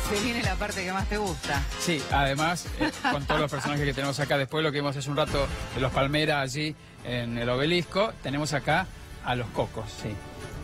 Se viene la parte que más te gusta. Sí, además, con todos los personajes que tenemos acá, después lo que vimos hace un rato de los Palmeras allí en el obelisco, tenemos acá a los Cocos, sí.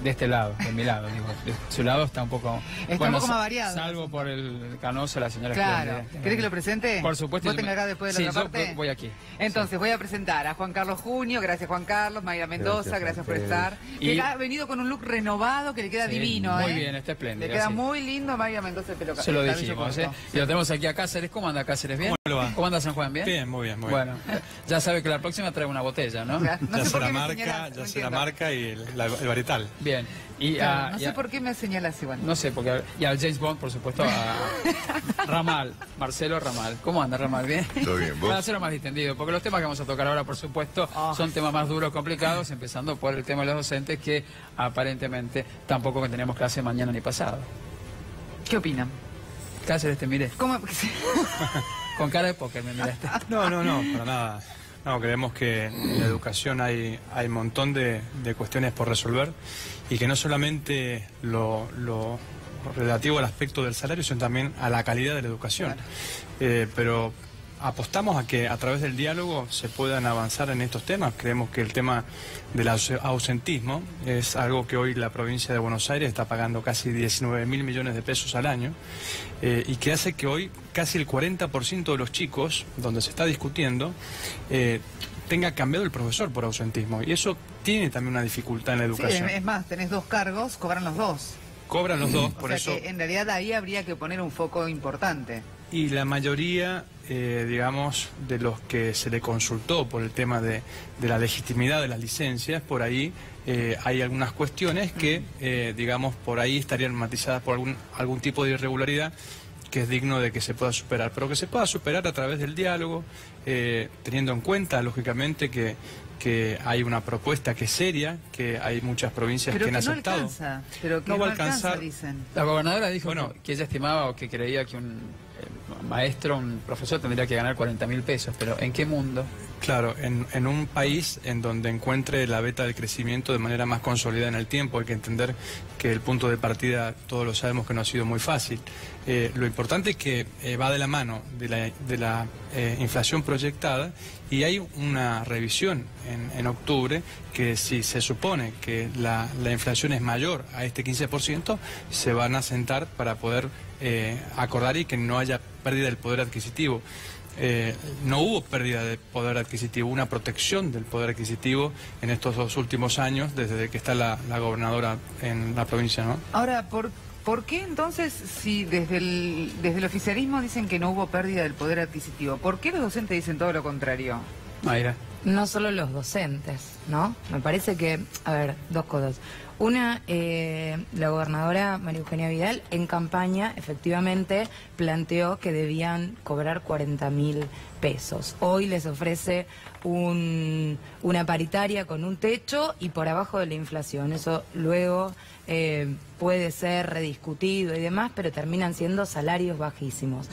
De este lado, de mi lado, digo. De su lado está un poco... Está un poco más variado. Salvo por el canoso, la señora... Claro. ¿Querés que lo presente? Por supuesto. ¿Vos tenés acá después de la otra parte? Yo voy aquí. Entonces, voy a presentar a Juan Carlos Junio. Gracias, Juan Carlos. Mayra Mendoza, gracias por estar. Que ha venido con un look renovado que le queda divino, muy bien, está espléndido. Le queda muy lindo Mayra Mendoza el pelo. Se lo dijimos, ¿eh? Y lo tenemos aquí a Cáceres. ¿Cómo anda Cáceres? ¿Bien? ¿Cómo lo va? ¿Cómo anda San Juan? ¿Bien? Bien, muy bien, muy bien. Bueno, ya sabe que la próxima trae una botella, ¿no? No Ya sé sé por la qué me marca, señalás, ya sé la marca y el varietal. Bien. Y claro, no sé por qué me señalas igual. No sé, porque... Y al James Bond, por supuesto, a Ramal, Marcelo Ramal. ¿Cómo anda Ramal? ¿Bien? Todo bien, ¿vos? Para hacerlo más distendido, porque los temas que vamos a tocar ahora, por supuesto, son temas más duros, complicados, empezando por el tema de los docentes, que aparentemente tampoco que tenemos clase mañana ni pasado. ¿Qué opinan? Cáceres, te miré. ¿Cómo? Con cara de póker me miraste. No, para nada. No, creemos que en la educación hay un montón de cuestiones por resolver y que no solamente lo relativo al aspecto del salario, sino también a la calidad de la educación. Claro. Pero apostamos a que a través del diálogo se puedan avanzar en estos temas. Creemos que el tema del ausentismo es algo que hoy la provincia de Buenos Aires está pagando casi 19.000 millones de pesos al año y que hace que hoy casi el 40% de los chicos, donde se está discutiendo, tenga cambiado el profesor por ausentismo. Y eso tiene también una dificultad en la educación. Sí, es más, tenés dos cargos, cobran los dos. Cobran los dos, por o sea eso... que en realidad ahí habría que poner un foco importante. Y la mayoría, digamos, de los que se le consultó por el tema de la legitimidad de las licencias, por ahí hay algunas cuestiones que, digamos, por ahí estarían matizadas por algún tipo de irregularidad que es digno de que se pueda superar, pero que se pueda superar a través del diálogo, teniendo en cuenta, lógicamente, que hay una propuesta que es seria, que hay muchas provincias que han aceptado. Alcanza, pero que no va a alcanzar, dicen. La gobernadora dijo bueno, que ella estimaba o que creía que un maestro, un profesor tendría que ganar 40.000 pesos, pero ¿en qué mundo? Claro, en un país en donde encuentre la beta del crecimiento de manera más consolidada en el tiempo, hay que entender que el punto de partida, todos lo sabemos que no ha sido muy fácil. Lo importante es que va de la mano de la inflación proyectada y hay una revisión en octubre que si se supone que la inflación es mayor a este 15%, se van a sentar para poder acordar y que no haya pérdida del poder adquisitivo. No hubo pérdida de poder adquisitivo, una protección del poder adquisitivo en estos 2 últimos años, desde que está la gobernadora en la provincia, ¿no? Ahora, ¿por qué entonces, si desde el oficialismo dicen que no hubo pérdida del poder adquisitivo, por qué los docentes dicen todo lo contrario? Mayra. No solo los docentes, ¿no? Me parece que, a ver, dos cosas. Una, la gobernadora María Eugenia Vidal en campaña efectivamente planteó que debían cobrar 40.000 pesos. Hoy les ofrece una paritaria con un techo y por abajo de la inflación. Eso luego puede ser rediscutido y demás, pero terminan siendo salarios bajísimos.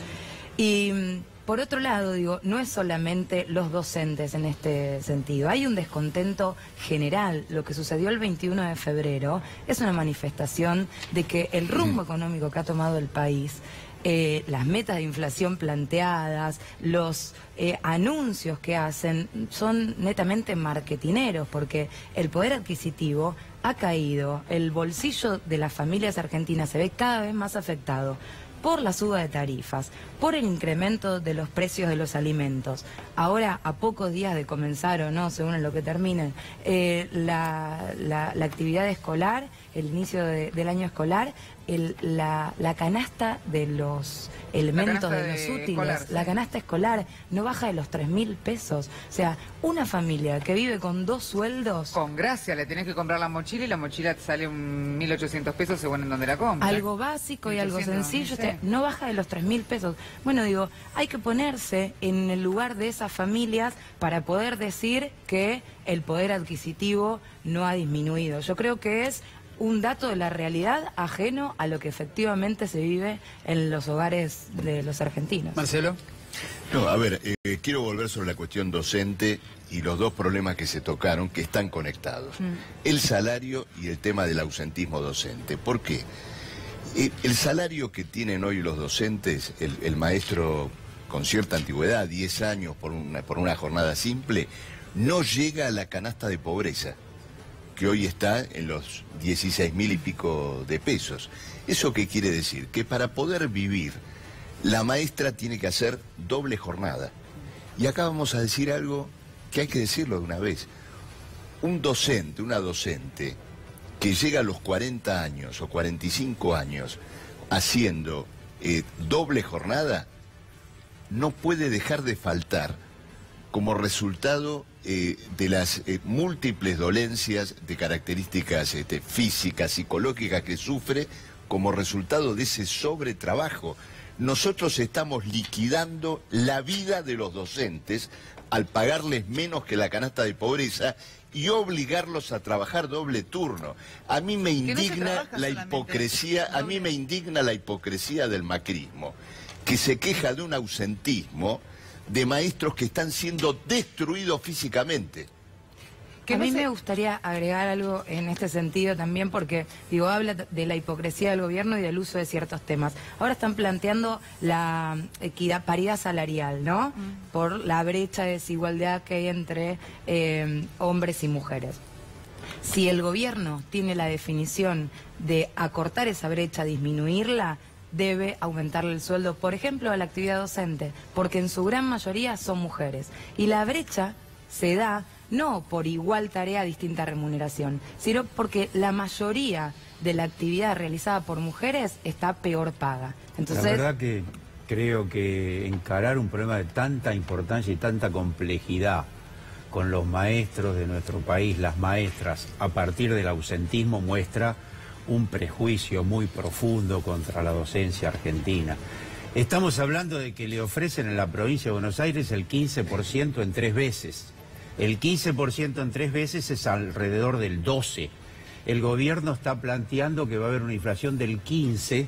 Y por otro lado, digo, no es solamente los docentes en este sentido. Hay un descontento general. Lo que sucedió el 21 de febrero es una manifestación de que el rumbo económico que ha tomado el país, las metas de inflación planteadas, los anuncios que hacen son netamente marketineros, porque el poder adquisitivo ha caído, el bolsillo de las familias argentinas se ve cada vez más afectado por la suba de tarifas, por el incremento de los precios de los alimentos. Ahora, a pocos días de comenzar o no, según en lo que termine, la actividad escolar, el inicio del año escolar, la canasta de los elementos de los útiles, escolar, la canasta escolar no baja de los 3.000 pesos. O sea, una familia que vive con 2 sueldos... Con gracia, le tenés que comprar la mochila y la mochila te sale 1.800 pesos según en donde la compras. Algo básico y algo sencillo, sí. No baja de los 3.000 pesos. Bueno, digo, hay que ponerse en el lugar de esas familias para poder decir que el poder adquisitivo no ha disminuido. Yo creo que es un dato de la realidad ajeno a lo que efectivamente se vive en los hogares de los argentinos. Marcelo. No, a ver, quiero volver sobre la cuestión docente y los dos problemas que se tocaron, que están conectados. El salario y el tema del ausentismo docente. ¿Por qué? El salario que tienen hoy los docentes, el maestro con cierta antigüedad, 10 años por una jornada simple, no llega a la canasta de pobreza, que hoy está en los 16.000 y pico de pesos. ¿Eso qué quiere decir? Que para poder vivir, la maestra tiene que hacer doble jornada. Y acá vamos a decir algo que hay que decirlo de una vez. Un docente, una docente, que llega a los 40 años o 45 años haciendo doble jornada, no puede dejar de faltar como resultado de las múltiples dolencias de características físicas, psicológicas que sufre como resultado de ese sobretrabajo. Nosotros estamos liquidando la vida de los docentes al pagarles menos que la canasta de pobreza y obligarlos a trabajar doble turno. A mí me indigna la hipocresía, a mí me indigna la hipocresía del macrismo, que se queja de un ausentismo de maestros que están siendo destruidos físicamente. A mí me gustaría agregar algo en este sentido también, porque, digo, habla de la hipocresía del gobierno y del uso de ciertos temas. Ahora están planteando la equidad, paridad salarial, ¿no? Por la brecha de desigualdad que hay entre hombres y mujeres. Si el gobierno tiene la definición de acortar esa brecha, disminuirla, debe aumentarle el sueldo, por ejemplo, a la actividad docente, porque en su gran mayoría son mujeres. Y la brecha se da no por igual tarea, distinta remuneración, sino porque la mayoría de la actividad realizada por mujeres está peor paga. Entonces, la verdad que creo que encarar un problema de tanta importancia y tanta complejidad con los maestros de nuestro país, las maestras, a partir del ausentismo, muestra un prejuicio muy profundo contra la docencia argentina. Estamos hablando de que le ofrecen en la provincia de Buenos Aires el 15% en 3 veces. El 15% en 3 veces es alrededor del 12%. El gobierno está planteando que va a haber una inflación del 15%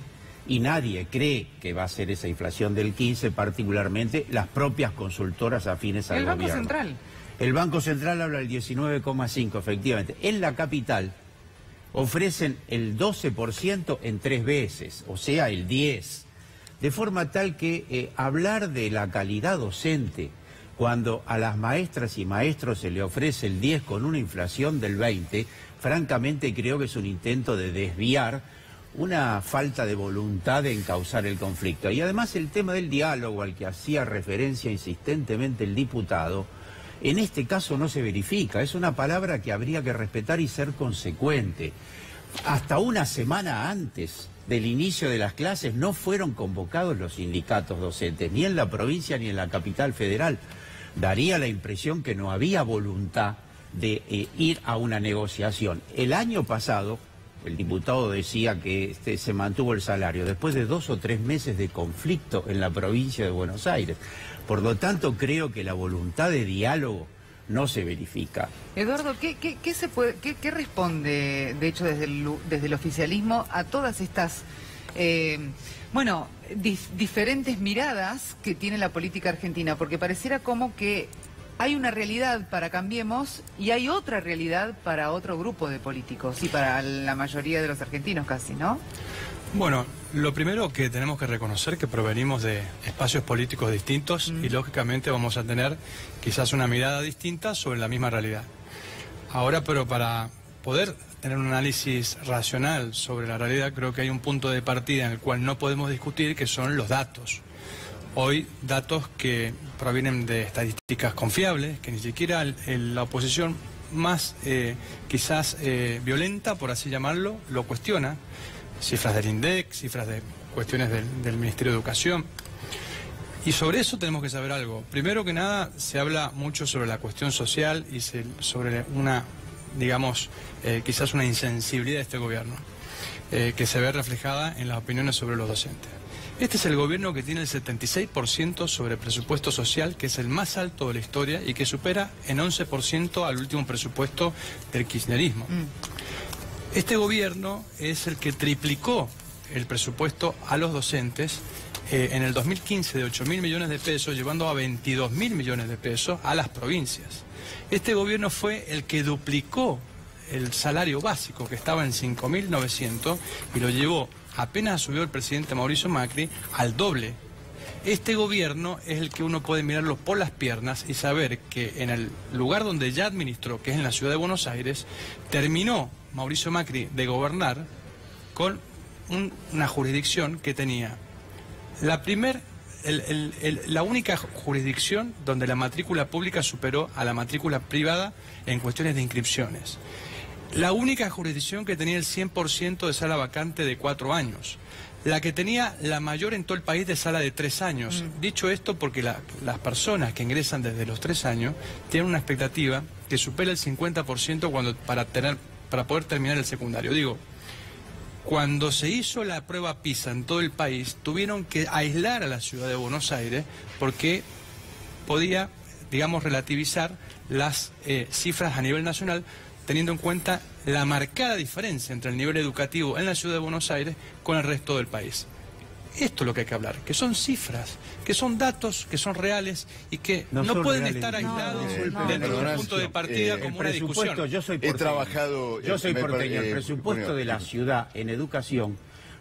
y nadie cree que va a ser esa inflación del 15%, particularmente las propias consultoras afines al gobierno. ¿El Banco Central? El Banco Central habla del 19,5%, efectivamente. En la capital ofrecen el 12% en 3 veces, o sea, el 10%. De forma tal que hablar de la calidad docente, cuando a las maestras y maestros se le ofrece el 10 con una inflación del 20, francamente creo que es un intento de desviar una falta de voluntad de encauzar el conflicto. Y además el tema del diálogo al que hacía referencia insistentemente el diputado, en este caso no se verifica. Es una palabra que habría que respetar y ser consecuente. Hasta una semana antes del inicio de las clases no fueron convocados los sindicatos docentes, ni en la provincia ni en la capital federal. Daría la impresión que no había voluntad de ir a una negociación. El año pasado, el diputado decía que se mantuvo el salario después de 2 o 3 meses de conflicto en la provincia de Buenos Aires. Por lo tanto, creo que la voluntad de diálogo no se verifica. Eduardo, ¿qué responde, de hecho, desde el oficialismo a todas estas diferentes miradas que tiene la política argentina? Porque pareciera como que hay una realidad para Cambiemos y hay otra realidad para otro grupo de políticos y para la mayoría de los argentinos casi, ¿no? Bueno, lo primero que tenemos que reconocer que provenimos de espacios políticos distintos y lógicamente vamos a tener quizás una mirada distinta sobre la misma realidad. Ahora, pero para poder tener un análisis racional sobre la realidad, creo que hay un punto de partida en el cual no podemos discutir, que son los datos. Hoy, datos que provienen de estadísticas confiables, que ni siquiera la oposición más quizás violenta, por así llamarlo, lo cuestiona. Cifras del INDEC, cifras de cuestiones del Ministerio de Educación. Y sobre eso tenemos que saber algo. Primero que nada, se habla mucho sobre la cuestión social y sobre una, digamos, quizás una insensibilidad de este gobierno, que se ve reflejada en las opiniones sobre los docentes. Este es el gobierno que tiene el 76% sobre presupuesto social, que es el más alto de la historia y que supera en 11% al último presupuesto del kirchnerismo. Este gobierno es el que triplicó el presupuesto a los docentes en el 2015 de 8.000 millones de pesos, llevando a 22.000 millones de pesos a las provincias. Este gobierno fue el que duplicó el salario básico, que estaba en 5.900, y lo llevó apenas asumió el presidente Mauricio Macri, al doble. Este gobierno es el que uno puede mirarlo por las piernas y saber que en el lugar donde ya administró, que es en la ciudad de Buenos Aires, terminó Mauricio Macri de gobernar con una jurisdicción que tenía la única jurisdicción donde la matrícula pública superó a la matrícula privada en cuestiones de inscripciones. La única jurisdicción que tenía el 100% de sala vacante de 4 años. La que tenía la mayor en todo el país de sala de 3 años. Dicho esto porque las personas que ingresan desde los 3 años tienen una expectativa que supera el 50% para poder terminar el secundario. Digo, cuando se hizo la prueba PISA en todo el país, tuvieron que aislar a la ciudad de Buenos Aires porque podía, digamos, relativizar las cifras a nivel nacional, teniendo en cuenta la marcada diferencia entre el nivel educativo en la ciudad de Buenos Aires con el resto del país. Esto es lo que hay que hablar, que son cifras, que son datos, que son reales y que no pueden reales, estar aislados dentro de un punto de partida como una discusión. Yo soy porteño. El presupuesto de la ciudad en educación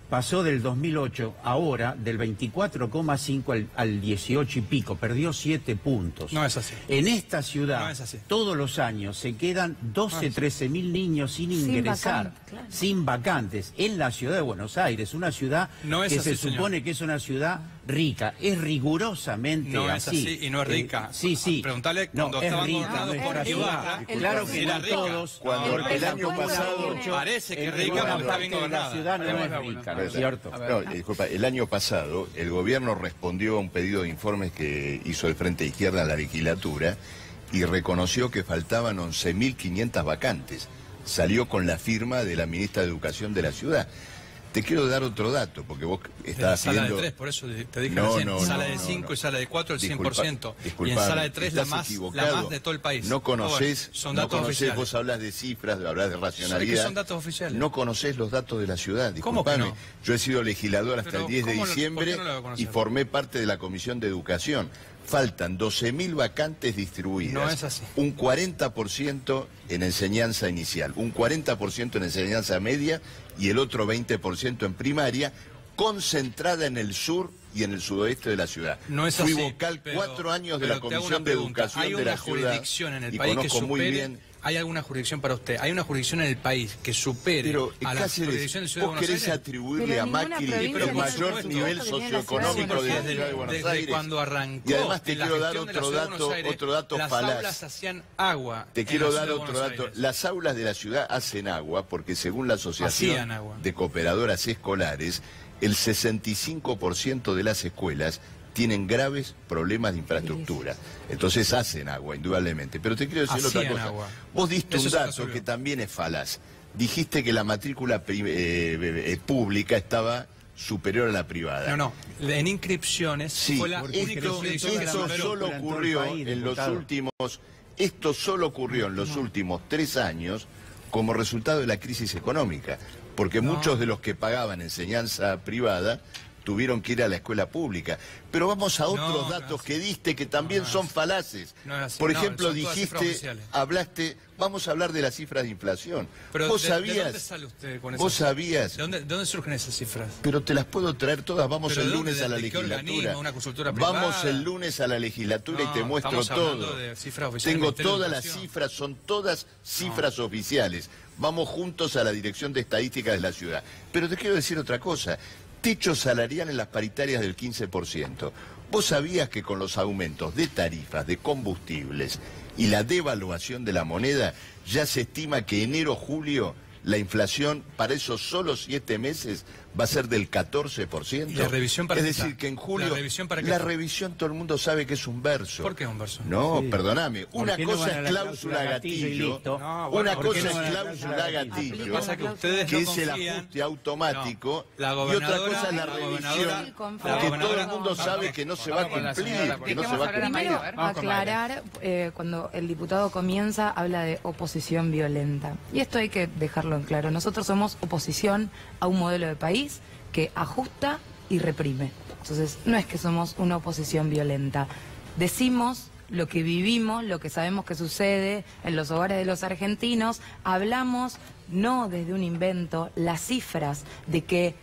pasó del 2008 ahora del 24,5 al 18 y pico, perdió 7 puntos. No es así. En esta ciudad, todos los años se quedan 12, 13 mil niños sin ingresar, sin vacantes, en la ciudad de Buenos Aires, una ciudad que se supone que es una ciudad rica, es rigurosamente no es así y no es rica. Sí. Preguntale cuando estaban gobernados por Ibarra. Claro que no todos. Cuando el año pasado parece que es rica porque está bien gobernada. La ciudad no es rica, ¿no es cierto? No, disculpa, el año pasado el gobierno respondió a un pedido de informes que hizo el Frente Izquierda en la legislatura y reconoció que faltaban 11.500 vacantes. Salió con la firma de la ministra de Educación de la ciudad. Te quiero dar otro dato, porque vos estabas sala pidiendo... de 3, por eso te dije recién, sala de 5 y sala de 4 el 100%. Y en sala de 3 la más de todo el país. No conocés, son datos oficiales. Vos hablas de cifras, hablas de racionalidad. ¿Qué son datos oficiales? No conocés los datos de la ciudad, disculpame. ¿Cómo que no? Yo he sido legislador hasta el 10 de diciembre y formé parte de la Comisión de Educación. Faltan 12.000 vacantes distribuidas. No es así. Un 40% en enseñanza inicial, un 40% en enseñanza media y el otro 20% en primaria, concentrada en el sur y en el sudoeste de la ciudad. No es Fui así, vocal 4 años de la Comisión de Educación de la ciudad. ¿Hay una jurisdicción en el país que supere? ¿Hay alguna jurisdicción para usted? ¿Hay una jurisdicción en el país que supere a la jurisdicción de Ciudad de Buenos Aires? ¿Vos querés atribuirle a Macri el mayor nivel socioeconómico de la Ciudad de Buenos Aires? Desde cuando arrancó. Y además te quiero dar otro dato falaz. Las aulas hacían agua. Te quiero dar otro dato. Las aulas de la ciudad hacen agua porque según la Asociación de Cooperadoras Escolares, el 65% de las escuelas tienen graves problemas de infraestructura. Entonces hacen agua, indudablemente. Pero te quiero decir otra cosa. Vos diste un dato que también es falaz. Dijiste que la matrícula pública estaba superior a la privada. No, en inscripciones fue la única jurisdicción que esto solo ocurrió en los últimos 3 años como resultado de la crisis económica. Porque muchos de los que pagaban enseñanza privada tuvieron que ir a la escuela pública. Pero vamos a otros datos que diste que también son falaces. Por ejemplo, dijiste, hablaste, vamos a hablar de las cifras de inflación. Pero ¿Vos sabías? ¿De dónde sale usted con ¿Vos esas? sabías? ¿De dónde surgen esas cifras? Pero te las puedo traer todas, vamos el lunes a la legislatura. ¿Una consultora privada? Vamos el lunes a la legislatura y te muestro todo. Tengo todas las cifras, son todas cifras oficiales. Vamos juntos a la Dirección de Estadísticas de la ciudad. Pero te quiero decir otra cosa. Techo salarial en las paritarias del 15%. ¿Vos sabías que con los aumentos de tarifas, de combustibles y la devaluación de la moneda, ya se estima que enero-julio la inflación para esos solo 7 meses va a ser del 14%? ¿Y la revisión para qué? Es decir, que en julio... ¿La revisión todo el mundo sabe que es un verso. ¿Por qué es un verso? No, perdóname. Una cosa es cláusula gatillo. Una cosa es cláusula gatillo, que es el ajuste automático, y otra cosa es la revisión, porque todo el mundo sabe que no se va a cumplir, que no se va a cumplir. Primero, aclarar, cuando el diputado comienza, habla de oposición violenta. Y esto hay que dejarlo en claro. Nosotros somos oposición a un modelo de país que ajusta y reprime. Entonces, no es que somos una oposición violenta. Decimos lo que vivimos, lo que sabemos que sucede en los hogares de los argentinos. Hablamos, no desde un invento, las cifras de que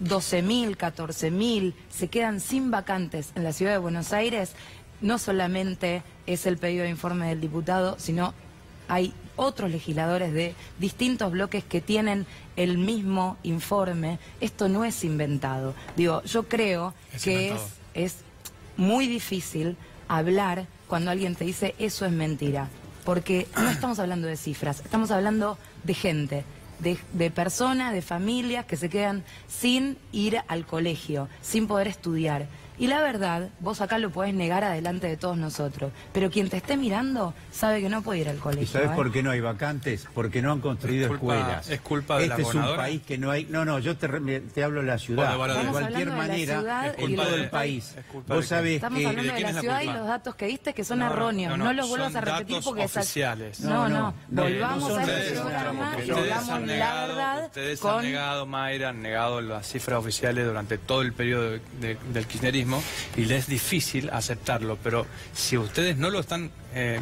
12.000, 14.000 se quedan sin vacantes en la ciudad de Buenos Aires, no solamente es el pedido de informe del diputado, sino hay otros legisladores de distintos bloques que tienen el mismo informe. Esto no es inventado. Digo, yo creo que es muy difícil hablar cuando alguien te dice eso es mentira, porque no estamos hablando de cifras, estamos hablando de gente, de personas, de familias que se quedan sin ir al colegio, sin poder estudiar. Y la verdad, vos acá lo podés negar adelante de todos nosotros, pero quien te esté mirando sabe que no puede ir al colegio. ¿Y sabes por qué no hay vacantes? Porque no han construido escuelas. ¿Es culpa de la gobernadora? Este es un país que no hay... No, yo te hablo de la ciudad. De cualquier manera, es culpa del país. Vos sabés Estamos que... hablando de la ciudad y los datos que diste que son erróneos. No los vuelvas a repetir porque... oficiales. No. Volvamos a ese programa y Ustedes digamos han la negado, verdad. ustedes han negado, Mayra, han negado las cifras oficiales durante todo el periodo del kirchnerismo y les es difícil aceptarlo, pero si ustedes no lo están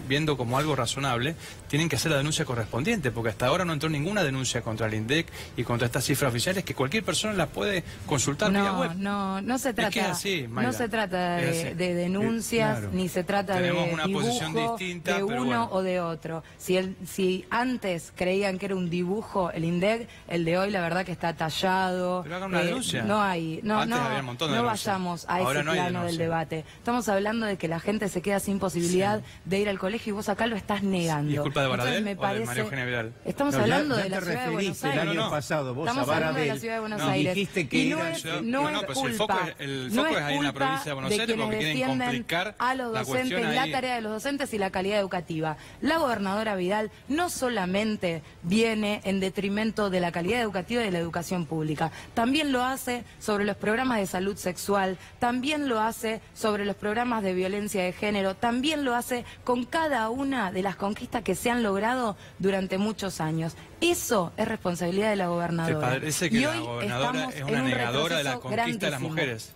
viendo como algo razonable, tienen que hacer la denuncia correspondiente, porque hasta ahora no entró ninguna denuncia contra el INDEC y contra estas cifras oficiales que cualquier persona las puede consultar vía web. No se trata, es que es así, Mayra. No se trata de denuncias, claro. Ni se trata Tenemos de una dibujo posición distinta, de pero uno bueno. o de otro. Si antes creían que era un dibujo el INDEC, el de hoy la verdad que está tallado. Pero hagan una denuncia. No hay, Antes había un montón de denuncias. vayamos a Ahora ese no hay plano del denuncia. debate. Estamos hablando de que la gente se queda sin posibilidad de ir al colegio y vos acá lo estás negando. ¿Y es culpa de Baradel Entonces, me o de parece, María Eugenia Vidal? Estamos No, hablando ya de la te ciudad de Buenos referiste Aires. el año pasado vos Estamos a hablando de la Baradel ciudad de Buenos y Aires. dijiste que Y no era... es, No, no no, es pues el culpa, foco es ahí en la culpa provincia de Buenos Aires quienes porque quieren defienden complicar a los la docentes, cuestión la ahí. tarea de los docentes y la calidad educativa. La gobernadora Vidal no solamente viene en detrimento de la calidad educativa y de la educación pública, también lo hace sobre los programas de salud sexual, también lo hace sobre los programas de violencia de género, también lo hace con cada una de las conquistas que se han logrado durante muchos años. Eso es responsabilidad de la ¿Te gobernadora. parece que Y la hoy gobernadora estamos es en una un negadora de la retroceso conquista de las grandísimo. mujeres?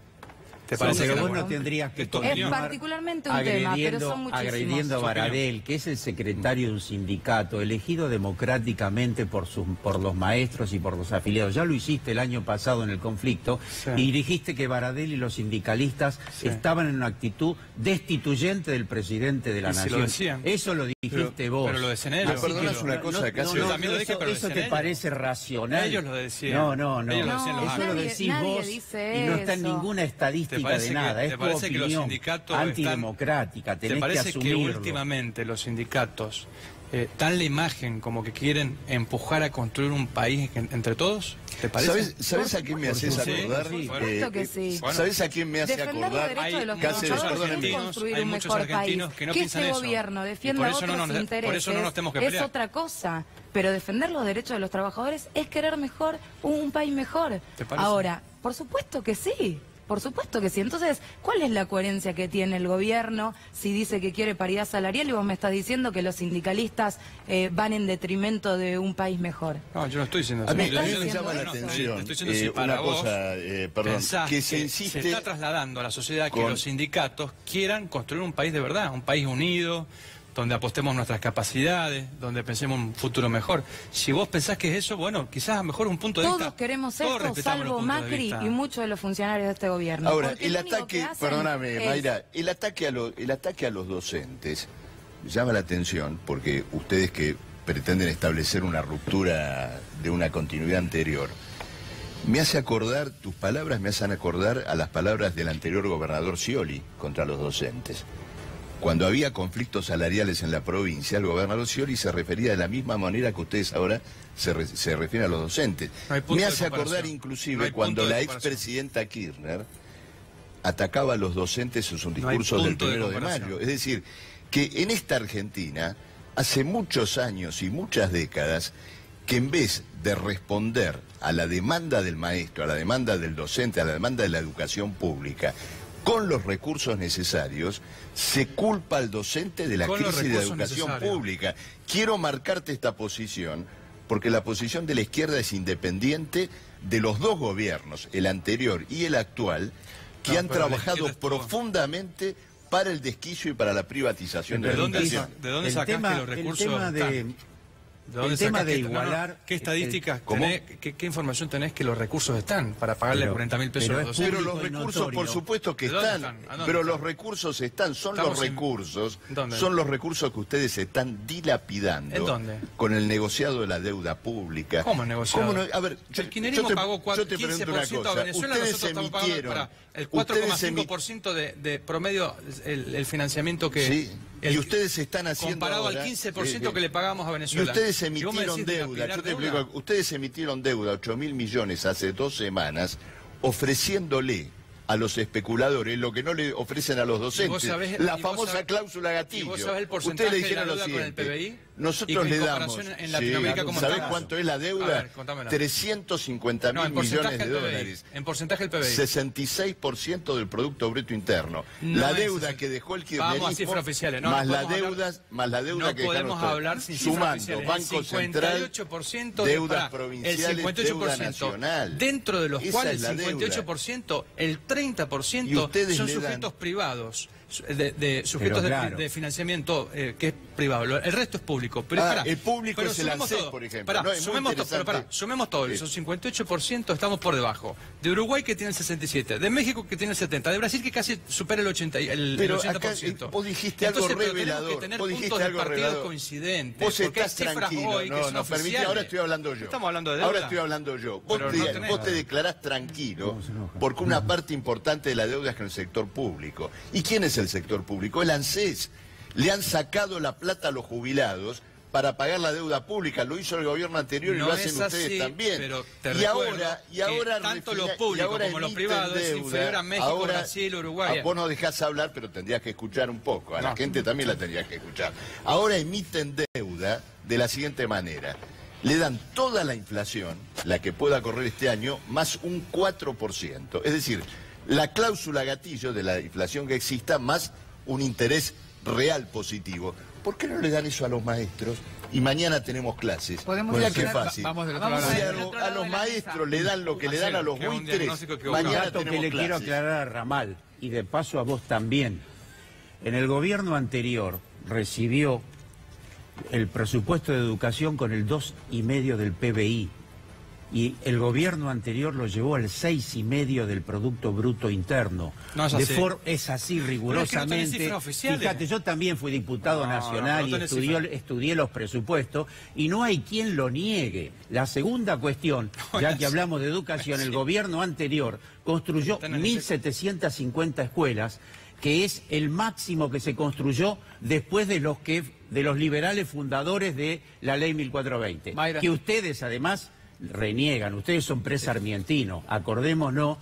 ¿Te Sí, parece pero que vos la- no tendrías que Es tu Es opinión. particularmente un tema, pero son muchísimos. agrediendo a Baradel, que es el secretario de un sindicato elegido democráticamente por los maestros y por los afiliados. Ya lo hiciste el año pasado en el conflicto y dijiste que Baradel y los sindicalistas estaban en una actitud destituyente del presidente de la Y si nación. lo decían. Eso lo dijiste vos. pero lo decían ellos. ¿Me perdonas una cosa? Casi yo también lo dije, pero lo eso decían te ellos. parece racional. Ellos lo decían. No. Ellos lo decían los Eso lo nadie- decís nadie vos dice y no está en eso. ninguna ¿Te estadística parece de que- nada. te Es tu parece que los opinión sindicatos antidemocrática. ¿Te Tenés parece que que asumirlo. últimamente los sindicatos dan la imagen como que quieren empujar a construir un país entre todos? ¿Te parece? ¿Sabes a quién me haces supuesto. acordar? Sí, por supuesto que sí. Bueno. ¿Sabes a quién me hace Defender los acordar? derechos de los Cáceres, trabajadores perdónenme. es construir hay un muchos mejor argentinos país. que no que piensan este eso. gobierno Y defienda por eso otros no nos- intereses por eso no nos tenemos que es pelear. otra cosa. Pero defender los derechos de los trabajadores es querer mejor un país mejor. ¿Te parece? Ahora, por supuesto que sí. Por supuesto que sí. Entonces, ¿cuál es la coherencia que tiene el gobierno si dice que quiere paridad salarial y vos me estás diciendo que los sindicalistas van en detrimento de un país mejor? No, yo no estoy diciendo eso. A mí Yo estás me estoy diciendo llama la eso. atención Estoy diciendo si para una vos cosa, perdón, pensás que se insiste... se está trasladando a la sociedad que con- los sindicatos quieran construir un país de verdad, un país unido, donde apostemos nuestras capacidades, donde pensemos un futuro mejor. Si vos pensás que es eso, bueno, quizás a lo mejor un punto de vista... Todos queremos todos esto, respetamos salvo los puntos de Macri vista. y muchos de los funcionarios de este gobierno. Ahora, Porque el lo único que ataque, hacen perdóname, es- Mayra, el ataque a los docentes llama la atención porque ustedes que pretenden establecer una ruptura de una continuidad anterior, me hace acordar, tus palabras me hacen acordar a las palabras del anterior gobernador Scioli contra los docentes. Cuando había conflictos salariales en la provincia, el gobernador Scioli se refería de la misma manera que ustedes ahora se refieren a los docentes. No hay punto Me de hace acordar comparación. inclusive No hay cuando punto de la comparación. expresidenta Kirchner atacaba a los docentes en sus No hay discursos del punto de 1 de comparación. mayo. Es decir, que en esta Argentina, hace muchos años y muchas décadas, que en vez de responder a la demanda del maestro, a la demanda del docente, a la demanda de la educación pública, con los recursos necesarios, se culpa al docente de la Con los crisis de la recursos educación necesarios. pública. Quiero marcarte esta posición, porque la posición de la izquierda es independiente de los dos gobiernos, el anterior y el actual, que No, han pero la trabajado izquierda estuvo- profundamente para el desquicio y para la privatización de ¿De la dónde educación. sacaste los recursos? ¿De dónde El tema sacás de que- igualar... ¿Qué estadísticas ¿Cómo? tenés, qué información tenés que los recursos están para pagarle Pero- 40.000 pesos pero a es los público Pero docentes? los y recursos, por notorio. supuesto que ¿De dónde están. están? ¿A dónde Pero están? los recursos están, son Estamos los en- recursos, ¿Dónde? son los recursos que ustedes están dilapidando. ¿En dónde? Con el negociado de la deuda pública. ¿Cómo el negociado? ¿Cómo no? A ver, El kirchnerismo pagó yo te pregunto una 15% a cosa. Venezuela, Ustedes nosotros estamos pagando emitieron, para el ustedes 4,5% de promedio el financiamiento que... Sí, y el- ustedes están haciendo comparado ahora, al 15% sí, sí. que le pagamos a Y Venezuela. ustedes Y vos me emitieron decís deuda, dilapidar yo te deuda. explico, ustedes emitieron deuda, 8.000 millones hace 2 semanas, ofreciéndole a los especuladores lo que no le ofrecen a los docentes, la famosa cláusula gatillo. ¿Y vos sabés el porcentaje Ustedes le de la dijeron lo deuda con el siguiente, PBI? nosotros ¿Y le en damos, comparación en Latinoamérica cómo ¿sabés estamos? cuánto es la A deuda? ver, contámela. 350.000 No, en millones porcentaje de del PBI. dólares. En porcentaje del PBI. 66% del Producto Bruto Interno. No la es deuda 60. que dejó el Vamos a kirchnerismo, cifras oficiales. No, más, no la podemos hablar- deuda, más la deuda No que dejaron podemos todos. hablar sin sumando cifras oficiales. Banco El Central, 58% deudas pará, provinciales, el 58%, deuda nacional. dentro de los Esa cuales es la el 58%, el 30% Y ustedes son le dan- sujetos privados, de sujetos Pero claro. de financiamiento que es privado. El resto es público. Pero pará, el público pero es el sumemos ANSES, todo. por ejemplo. Pará, No, es muy sumemos todo, pero interesante. pará, sumemos todo. Sí. Esos 58% estamos por debajo. De Uruguay, que tiene el 67%. De México, que tiene el 70%. De Brasil, que casi supera el 80%. El Pero 80%. acá, vos dijiste algo Entonces, pero tenemos revelador. que tener Vos dijiste puntos de algo partidos revelador. coincidentes. Vos porque hay estás cifras tranquilo. hoy que No, son no, permití, oficiales. ahora estoy hablando yo. Estamos hablando de deuda. Ahora estoy hablando yo. Vos, Pero te, no tenés- vos te declarás tranquilo porque una parte importante de la deuda es con el sector público. ¿Y quién es el sector público? El ANSES. Le han sacado la plata a los jubilados para pagar la deuda pública. Lo hizo el gobierno anterior y No lo hacen es ustedes así, también. pero te y recuerdo ahora que tanto lo público como lo privado es inferior a México, Brasil, Uruguay. Vos no dejás hablar, pero tendrías que escuchar un poco. A la gente también la tendrías que escuchar. Ahora emiten deuda de la siguiente manera. Le dan toda la inflación, la que pueda correr este año, más un 4%. Es decir, la cláusula gatillo de la inflación que exista, más un interés real positivo. ¿Por qué no le dan eso a los maestros? Y mañana tenemos clases. Podemos Mira hacer- qué fácil. Vamos del otro Vamos lado. Si a a, del lo- otro a lado los de la maestros mesa. le dan lo que le dan a los que es un buitres, diagnóstico equivocado. Un mañana dato que tenemos le quiero clases. aclarar a Ramal, y de paso a vos también. En el gobierno anterior recibió el presupuesto de educación con el 2,5% del PBI. Y el gobierno anterior lo llevó al 6,5% del Producto Bruto Interno. No es así. Es así Pero es que no rigurosamente. tenés cifras oficiales. Fíjate, yo también fui diputado nacional no y tenés estudié los presupuestos y no hay quien lo niegue. La segunda cuestión, ya que hablamos de educación, el gobierno anterior construyó Tenés- 1.750 escuelas, que es el máximo que se construyó después de los liberales fundadores de la ley 1420. Mayra. Que ustedes además reniegan, ustedes son presarmientinos, acordémonos,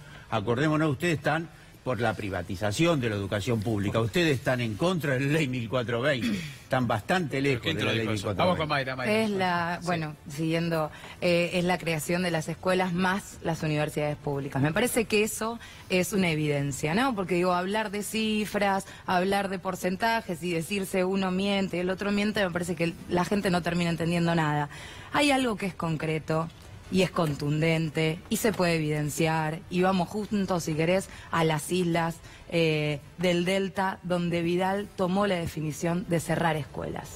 ustedes están por la privatización de la educación pública, ustedes están en contra de la ley 1420, están bastante lejos ¿Quién de te la lo ley dijo eso? 1420. Vamos con Mayra, Mayra. Es la, bueno, siguiendo, es la creación de las escuelas más las universidades públicas. Me parece que eso es una evidencia, ¿no? Porque digo, hablar de cifras, hablar de porcentajes y decirse uno miente y el otro miente, me parece que la gente no termina entendiendo nada. Hay algo que es concreto y es contundente y se puede evidenciar y vamos juntos, si querés, a las islas del Delta, donde Vidal tomó la definición de cerrar escuelas.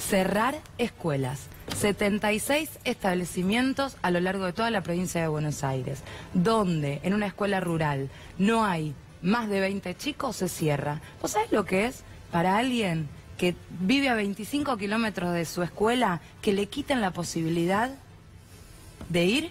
Cerrar escuelas. 76 establecimientos a lo largo de toda la provincia de Buenos Aires, donde en una escuela rural no hay más de 20 chicos, se cierra. ¿Vos sabés lo que es para alguien que vive a 25 kilómetros de su escuela que le quiten la posibilidad de ir?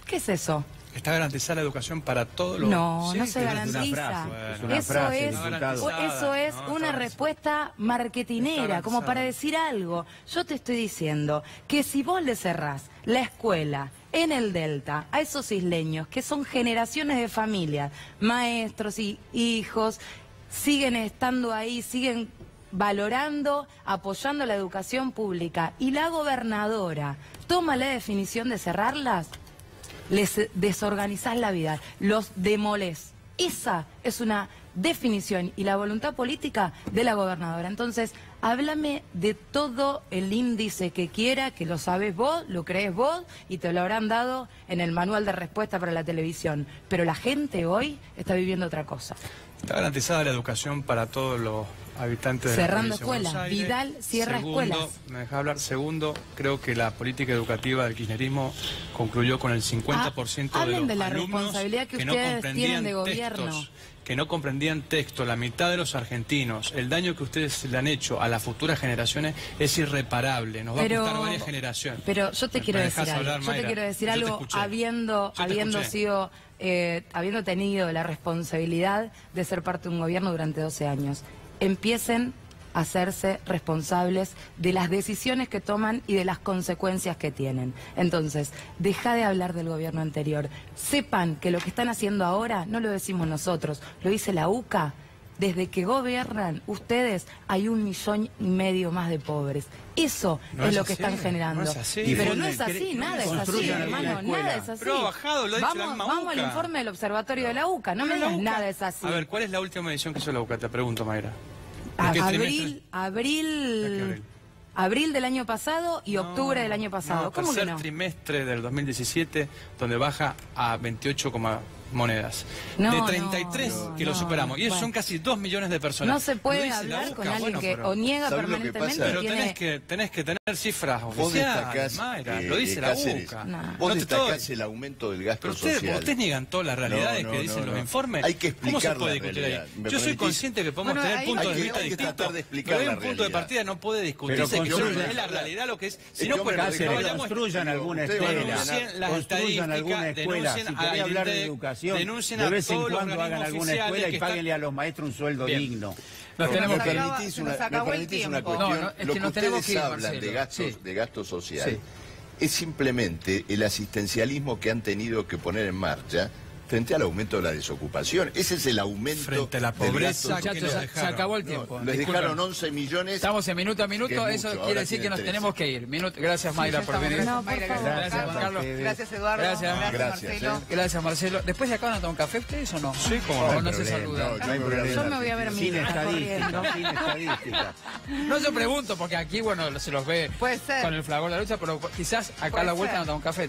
¿Qué es eso? ¿Está garantizada la educación para todos los...? No, Sí, no se que- garantiza. Es una Eso frase, es, diputado. eso es No, una está respuesta marketinera, como para decir algo. Yo te estoy diciendo que si vos le cerrás la escuela en el Delta a esos isleños, que son generaciones de familias, maestros y hijos, siguen estando ahí, siguen valorando, apoyando la educación pública, y la gobernadora toma la definición de cerrarlas, les desorganizás la vida, los demolés. Esa es una definición y la voluntad política de la gobernadora. Entonces, Háblame de todo el índice que quiera, que lo sabes vos, lo crees vos y te lo habrán dado en el manual de respuesta para la televisión. Pero la gente hoy está viviendo otra cosa. Está garantizada la educación para todos los habitantes de la Cerrando provincia de Buenos escuelas. Aires. Vidal cierra escuelas. ¿Me deja hablar? Segundo, creo que la política educativa del kirchnerismo concluyó con el 50% de hablen los de la alumnos responsabilidad que no ustedes comprendían tienen de gobierno. textos, que no comprendían texto. La mitad de los argentinos, el daño que ustedes le han hecho a las futuras generaciones es irreparable. Nos va a costar varias generaciones. Pero yo te quiero decir algo. Hablar, yo Mayra? te quiero decir Yo te algo, escuché. habiendo escuché. sido, habiendo tenido la responsabilidad de ser parte de un gobierno durante 12 años. Empiecen a hacerse responsables de las decisiones que toman y de las consecuencias que tienen. Entonces, deja de hablar del gobierno anterior. Sepan que lo que están haciendo ahora no lo decimos nosotros, lo dice la UCA. Desde que gobiernan ustedes hay 1,5 millones más de pobres. Eso No es es lo que así, están generando. no es así. Pero no Difunden, es así, nada es así, construyan alguna hermano, escuela. nada es así. Pero ha bajado, lo ha dicho la misma Vamos al UCA. informe del Observatorio de la UCA, no me digas nada es así. A ver, ¿cuál es la última medición que hizo la UCA? Te pregunto, Mayra. ¿De qué trimestre? Abril del año pasado y octubre del año pasado. ¿Cómo que tercer no? trimestre del 2017, donde baja a 28, monedas. No, de 33 no, que lo no, superamos. Y esos bueno. son casi 2 millones de personas. No se Lo puede dice la hablar UCA, con alguien bueno, que pero- o niega ¿sabe lo que permanentemente pasa? y Pero tiene... tenés que tener cifras Vos oficiales, destacás, Mayra. Lo dice la Cáceres, UCA. No. vos No te destacás estoy- el aumento del gasto Pero social. ustedes niegan todas las realidades No, que no, dicen no, los no. informes. Hay que ¿Cómo se explicar puede la discutir ahí? realidad. ¿Me Yo soy permitís? consciente que podemos Bueno, tener ahí puntos de hay que- vista hay que distintos. tratar de explicar Pero hay la un punto de realidad. partida, no puede Pero discutirse que yo construyan- es la realidad lo que es. Es Sino que porque Cáceres, Cáceres, construyan alguna Ustedes van a escuela, denuncien las construyan alguna estadísticas, escuela. Si denuncien querés al hablar de INDEC, educación, denuncien de a vez en todos los cuando hagan organismos alguna oficiales escuela y que están- páguenle a los maestros un sueldo Bien. digno. Nos tenemos nos que ir. acaba- permitís se una, nos me acabó el permitís una tiempo. cuestión. No, es Lo que que nos tenemos ustedes que ir, hablan de Marcelo. gastos, Sí. de gasto social Sí. es simplemente el asistencialismo que han tenido que poner en marcha frente al aumento de la desocupación. Ese es el aumento Frente a la del pobreza gasto que Muchachos, nos se dejaron. acabó el No, tiempo. les Disculpen. dejaron 11 millones. Estamos en minuto a minuto, Que es eso mucho, quiere ahora decir que tienen nos 13. tenemos que ir. Gracias, Mayra, ya por estamos. venir. No, por Mayra, favor. Gracias, Juan Carlos. Gracias, Eduardo. Gracias. Gracias, Marcelo. Gracias, Marcelo. ¿Después de acá van a tomar un café ustedes o no? Sí, cómo ¿O no. no se problema, saludan? no hay problema. Yo me voy a ver a mi Sin hija estadística, corriendo. sin estadística. No, yo pregunto, porque aquí, bueno, se los ve Puede ser. con el fragor de la lucha, pero quizás acá a Puede la vuelta ser. no toman un café.